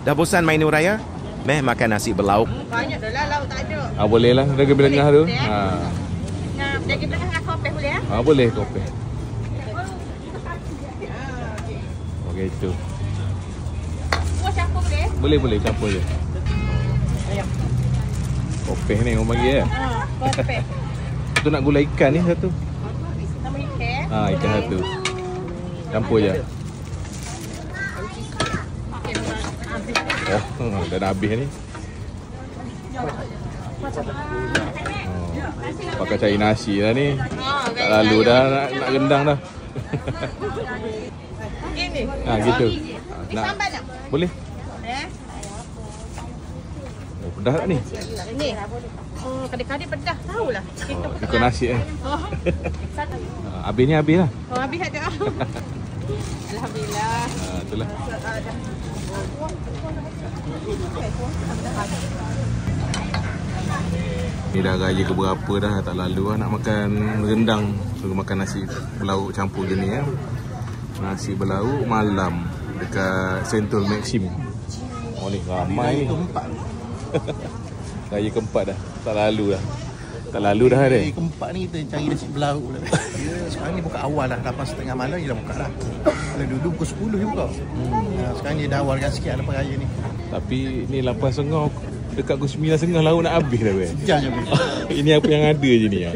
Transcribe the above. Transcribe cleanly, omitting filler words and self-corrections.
Dah bosan main raya? Meh makan nasi berlauk. Banyak dah lah, lauk tak ada. Boleh lah daging belengah tu. Daging belengah dengan kopeh boleh ya? Boleh kopeh. Okey itu. Kuah campur boleh? Boleh campur je. Kopeh ni orang bagi Kopeh. Tu nak gulai ikan ni satu. Nama ikan? Ikan satu. Campur je. Dah nak habis ni. Pakai cari nasi lah ni. Tak lalu dah nak rendang dah. Ini? Gitu. Sambal tak? Boleh. Pedas tak ni? Ini? Kadang-kadang pedas. Tahulah. Ikut nasi habis ni habis lah. Habis ada. Alhamdulillah. Itulah. Ni dah raya ke berapa dah, tak lalu lah nak makan rendang. Suruh makan nasi berlauk campur je ni ya. Nasi berlauk malam dekat Sentul Maxim. Ni ramai ni. Raya keempat dah. Tak lalu dah. Tak lalu dah ada. Raya keempat ni kita cari nasi berlauk lah. Sekarang ni buka awal dah. 8.30 malam dia dah buka dah. Kalau dulu pukul 10 je buka. Sekarang dia dah awalkan sikit lepas raya ni. Tapi ni 8.30 dekat pukul 9.30 lauk nak habis dah. Sejam je. Ini apa yang ada je ni ya.